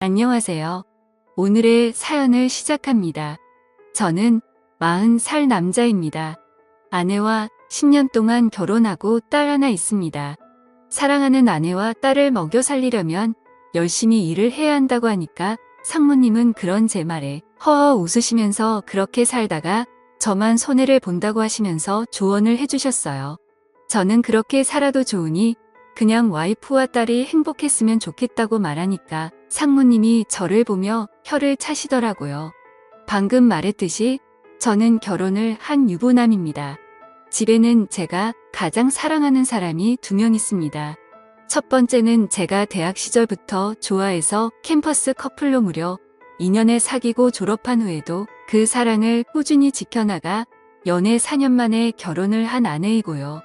안녕하세요. 오늘의 사연을 시작합니다. 저는 40살 남자입니다. 아내와 10년 동안 결혼하고 딸 하나 있습니다. 사랑하는 아내와 딸을 먹여 살리려면 열심히 일을 해야 한다고 하니까 상무님은 그런 제 말에 허허 웃으시면서 그렇게 살다가 저만 손해를 본다고 하시면서 조언을 해주셨어요. 저는 그렇게 살아도 좋으니 그냥 와이프와 딸이 행복했으면 좋겠다고 말하니까 상무님이 저를 보며 혀를 차시더라고요. 방금 말했듯이 저는 결혼을 한 유부남입니다. 집에는 제가 가장 사랑하는 사람이 2명 있습니다. 첫 번째는 제가 대학 시절부터 좋아해서 캠퍼스 커플로 무려 2년을 사귀고 졸업한 후에도 그 사랑을 꾸준히 지켜나가 연애 4년 만에 결혼을 한 아내이고요.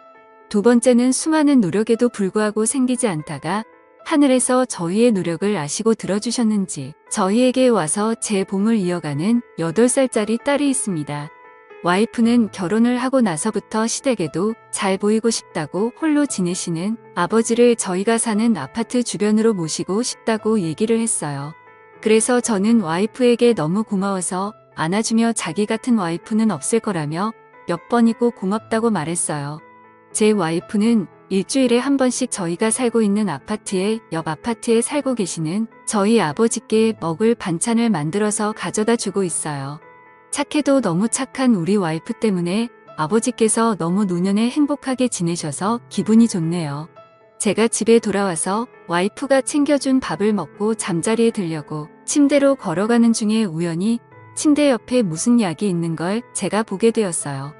두 번째는 수많은 노력에도 불구하고 생기지 않다가 하늘에서 저희의 노력을 아시고 들어주셨는지 저희에게 와서 제 봄을 이어가는 8살짜리 딸이 있습니다. 와이프는 결혼을 하고 나서부터 시댁에도 잘 보이고 싶다고 홀로 지내시는 아버지를 저희가 사는 아파트 주변으로 모시고 싶다고 얘기를 했어요. 그래서 저는 와이프에게 너무 고마워서 안아주며 자기 같은 와이프는 없을 거라며 몇 번이고 고맙다고 말했어요. 제 와이프는 일주일에 한 번씩 저희가 살고 있는 아파트의 옆 아파트에 살고 계시는 저희 아버지께 먹을 반찬을 만들어서 가져다 주고 있어요. 착해도 너무 착한 우리 와이프 때문에 아버지께서 너무 노년에 행복하게 지내셔서 기분이 좋네요. 제가 집에 돌아와서 와이프가 챙겨준 밥을 먹고 잠자리에 들려고 침대로 걸어가는 중에 우연히 침대 옆에 무슨 약이 있는 걸 제가 보게 되었어요.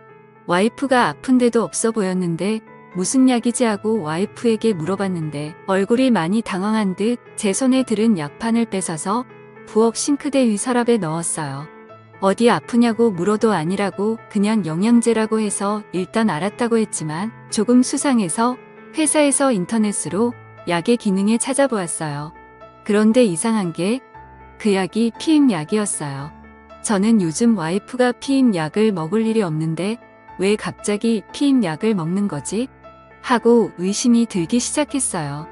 와이프가 아픈 데도 없어 보였는데 무슨 약이지 하고 와이프에게 물어봤는데 얼굴이 많이 당황한 듯 제 손에 들은 약판을 뺏어서 부엌 싱크대 위 서랍에 넣었어요. 어디 아프냐고 물어도 아니라고 그냥 영양제라고 해서 일단 알았다고 했지만 조금 수상해서 회사에서 인터넷으로 약의 기능에 찾아보았어요. 그런데 이상한 게 그 약이 피임약이었어요. 저는 요즘 와이프가 피임약을 먹을 일이 없는데 왜 갑자기 피임약을 먹는 거지? 하고 의심이 들기 시작했어요.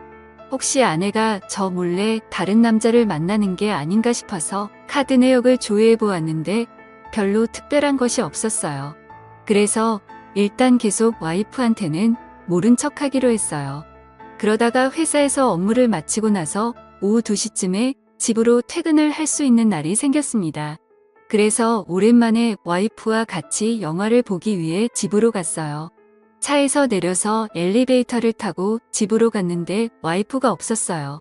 혹시 아내가 저 몰래 다른 남자를 만나는 게 아닌가 싶어서 카드 내역을 조회해 보았는데 별로 특별한 것이 없었어요. 그래서 일단 계속 와이프한테는 모른 척 하기로 했어요. 그러다가 회사에서 업무를 마치고 나서 오후 2시쯤에 집으로 퇴근을 할 수 있는 날이 생겼습니다. 그래서 오랜만에 와이프와 같이 영화를 보기 위해 집으로 갔어요. 차에서 내려서 엘리베이터를 타고 집으로 갔는데 와이프가 없었어요.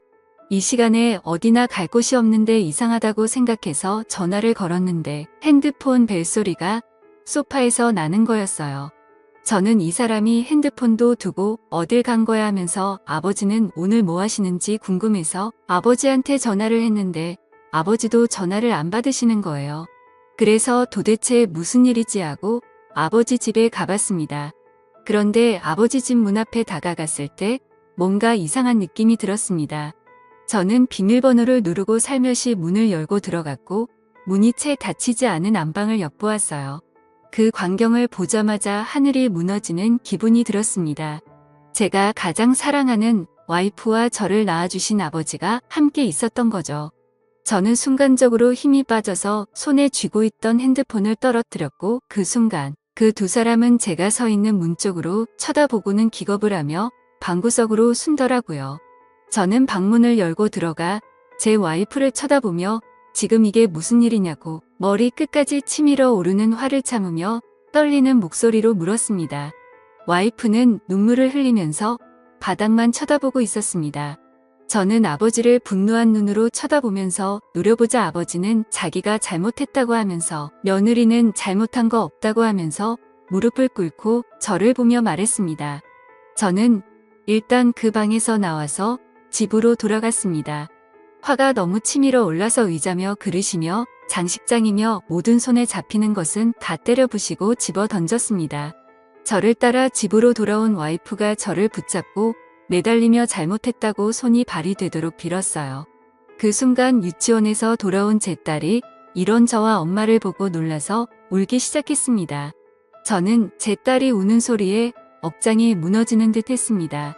이 시간에 어디나 갈 곳이 없는데 이상하다고 생각해서 전화를 걸었는데 핸드폰 벨소리가 소파에서 나는 거였어요. 저는 이 사람이 핸드폰도 두고 어딜 간 거야 하면서 아버지는 오늘 뭐 하시는지 궁금해서 아버지한테 전화를 했는데 아버지도 전화를 안 받으시는 거예요. 그래서 도대체 무슨 일이지 하고 아버지 집에 가봤습니다. 그런데 아버지 집 문 앞에 다가갔을 때 뭔가 이상한 느낌이 들었습니다. 저는 비밀번호를 누르고 살며시 문을 열고 들어갔고 문이 채 닫히지 않은 안방을 엿보았어요. 그 광경을 보자마자 하늘이 무너지는 기분이 들었습니다. 제가 가장 사랑하는 와이프와 저를 낳아주신 아버지가 함께 있었던 거죠. 저는 순간적으로 힘이 빠져서 손에 쥐고 있던 핸드폰을 떨어뜨렸고 그 순간 그 두 사람은 제가 서 있는 문 쪽으로 쳐다보고는 기겁을 하며 방구석으로 순더라고요. 저는 방문을 열고 들어가 제 와이프를 쳐다보며 지금 이게 무슨 일이냐고 머리 끝까지 치밀어 오르는 화를 참으며 떨리는 목소리로 물었습니다. 와이프는 눈물을 흘리면서 바닥만 쳐다보고 있었습니다. 저는 아버지를 분노한 눈으로 쳐다보면서 노려보자 아버지는 자기가 잘못했다고 하면서 며느리는 잘못한 거 없다고 하면서 무릎을 꿇고 저를 보며 말했습니다. 저는 일단 그 방에서 나와서 집으로 돌아갔습니다. 화가 너무 치밀어 올라서 의자며 그릇이며 장식장이며 모든 손에 잡히는 것은 다 때려 부시고 집어 던졌습니다. 저를 따라 집으로 돌아온 와이프가 저를 붙잡고 매달리며 잘못했다고 손이 발이 되도록 빌었어요. 그 순간 유치원에서 돌아온 제 딸이 이런 저와 엄마를 보고 놀라서 울기 시작했습니다. 저는 제 딸이 우는 소리에 억장이 무너지는 듯 했습니다.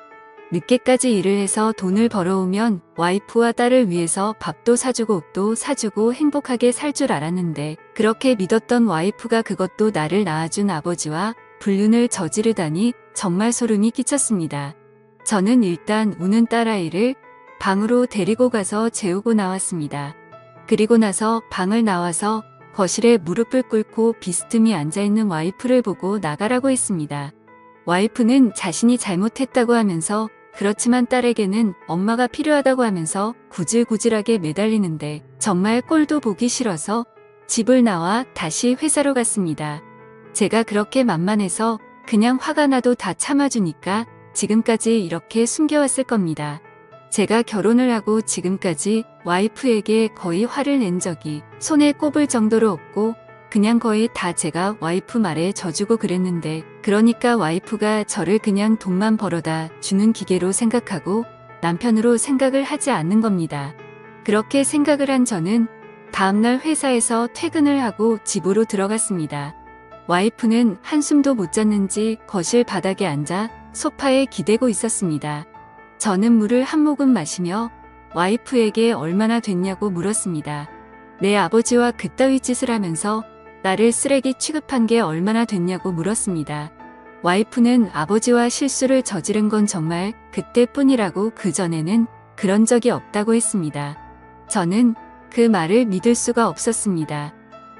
늦게까지 일을 해서 돈을 벌어오면 와이프와 딸을 위해서 밥도 사주고 옷도 사주고 행복하게 살 줄 알았는데 그렇게 믿었던 와이프가 그것도 나를 낳아준 아버지와 불륜을 저지르다니 정말 소름이 끼쳤습니다. 저는 일단 우는 딸아이를 방으로 데리고 가서 재우고 나왔습니다. 그리고 나서 방을 나와서 거실에 무릎을 꿇고 비스듬히 앉아있는 와이프를 보고 나가라고 했습니다. 와이프는 자신이 잘못했다고 하면서 그렇지만 딸에게는 엄마가 필요하다고 하면서 구질구질하게 매달리는데 정말 꼴도 보기 싫어서 집을 나와 다시 회사로 갔습니다. 제가 그렇게 만만해서 그냥 화가 나도 다 참아주니까 지금까지 이렇게 숨겨왔을 겁니다. 제가 결혼을 하고 지금까지 와이프에게 거의 화를 낸 적이 손에 꼽을 정도로 없고 그냥 거의 다 제가 와이프 말에 져주고 그랬는데 그러니까 와이프가 저를 그냥 돈만 벌어다 주는 기계로 생각하고 남편으로 생각을 하지 않는 겁니다. 그렇게 생각을 한 저는 다음날 회사에서 퇴근을 하고 집으로 들어갔습니다. 와이프는 한숨도 못 잤는지 거실 바닥에 앉아 소파에 기대고 있었습니다. 저는 물을 한 모금 마시며 와이프에게 얼마나 됐냐고 물었습니다. 내 아버지와 그따위 짓을 하면서 나를 쓰레기 취급한 게 얼마나 됐냐고 물었습니다. 와이프는 아버지와 실수를 저지른 건 정말 그때뿐이라고 그전에는 그런 적이 없다고 했습니다. 저는 그 말을 믿을 수가 없었습니다.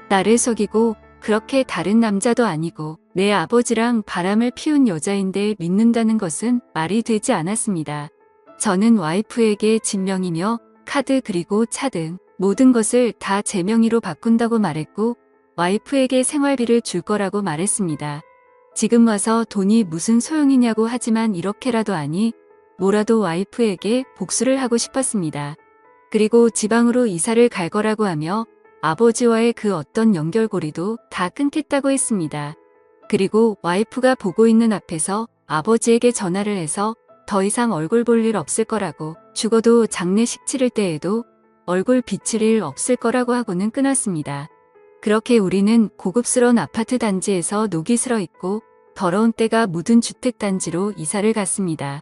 나를 속이고 그렇게 다른 남자도 아니고 내 아버지랑 바람을 피운 여자인데 믿는다는 것은 말이 되지 않았습니다. 저는 와이프에게 진명이며 카드 그리고 차 등 모든 것을 다 제 명의로 바꾼다고 말했고 와이프에게 생활비를 줄 거라고 말했습니다. 지금 와서 돈이 무슨 소용이냐고 하지만 이렇게라도 하니 뭐라도 와이프에게 복수를 하고 싶었습니다. 그리고 지방으로 이사를 갈 거라고 하며 아버지와의 그 어떤 연결고리도 다 끊겠다고 했습니다. 그리고 와이프가 보고 있는 앞에서 아버지에게 전화를 해서 더 이상 얼굴 볼 일 없을 거라고 죽어도 장례식 치를 때에도 얼굴 비칠 일 없을 거라고 하고는 끊었습니다. 그렇게 우리는 고급스러운 아파트 단지에서 녹이 슬어 있고 더러운 때가 묻은 주택단지로 이사를 갔습니다.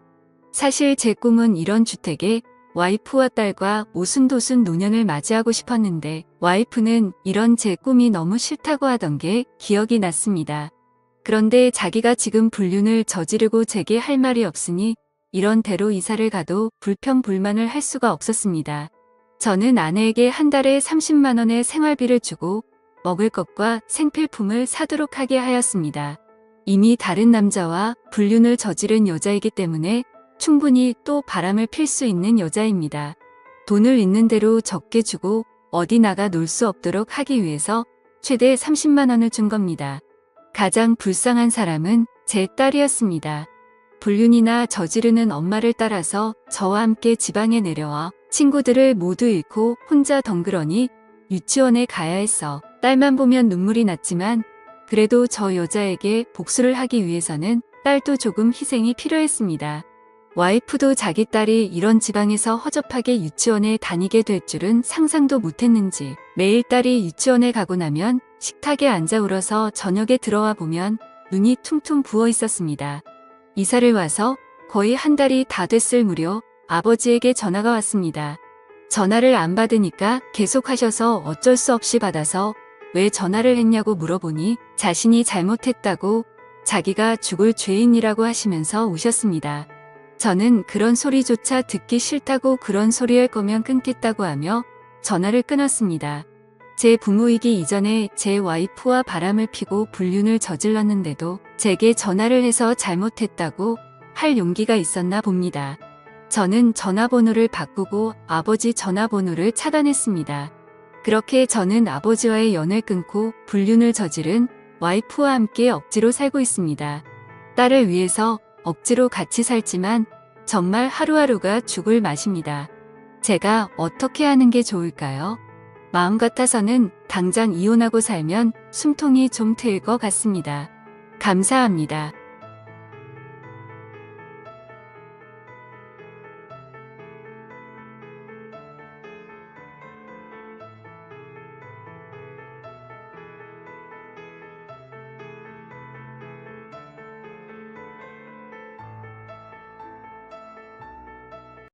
사실 제 꿈은 이런 주택에 와이프와 딸과 오순도순 노년을 맞이하고 싶었는데 와이프는 이런 제 꿈이 너무 싫다고 하던 게 기억이 났습니다. 그런데 자기가 지금 불륜을 저지르고 제게 할 말이 없으니 이런 대로 이사를 가도 불평불만을 할 수가 없었습니다. 저는 아내에게 한 달에 30만 원의 생활비를 주고 먹을 것과 생필품을 사도록 하게 하였습니다. 이미 다른 남자와 불륜을 저지른 여자이기 때문에 충분히 또 바람을 필 수 있는 여자입니다. 돈을 있는 대로 적게 주고 어디 나가 놀 수 없도록 하기 위해서 최대 30만 원을 준 겁니다. 가장 불쌍한 사람은 제 딸이었습니다. 불륜이나 저지르는 엄마를 따라서 저와 함께 지방에 내려와 친구들을 모두 잃고 혼자 덩그러니 유치원에 가야 했어. 딸만 보면 눈물이 났지만 그래도 저 여자에게 복수를 하기 위해서는 딸도 조금 희생이 필요했습니다. 와이프도 자기 딸이 이런 지방에서 허접하게 유치원에 다니게 될 줄은 상상도 못했는지 매일 딸이 유치원에 가고 나면 식탁에 앉아 울어서 저녁에 들어와 보면 눈이 퉁퉁 부어 있었습니다. 이사를 와서 거의 한 달이 다 됐을 무렵 아버지에게 전화가 왔습니다. 전화를 안 받으니까 계속 하셔서 어쩔 수 없이 받아서 왜 전화를 했냐고 물어보니 자신이 잘못했다고 자기가 죽을 죄인이라고 하시면서 우셨습니다. 저는 그런 소리조차 듣기 싫다고 그런 소리 할 거면 끊겠다고 하며 전화를 끊었습니다. 제 부모이기 이전에 제 와이프와 바람을 피고 불륜을 저질렀는데도 제게 전화를 해서 잘못했다고 할 용기가 있었나 봅니다. 저는 전화번호를 바꾸고 아버지 전화번호를 차단했습니다. 그렇게 저는 아버지와의 연을 끊고 불륜을 저지른 와이프와 함께 억지로 살고 있습니다. 딸을 위해서 억지로 같이 살지만 정말 하루하루가 죽을 맛입니다. 제가 어떻게 하는 게 좋을까요? 마음 같아서는 당장 이혼하고 살면 숨통이 좀 트일 것 같습니다. 감사합니다.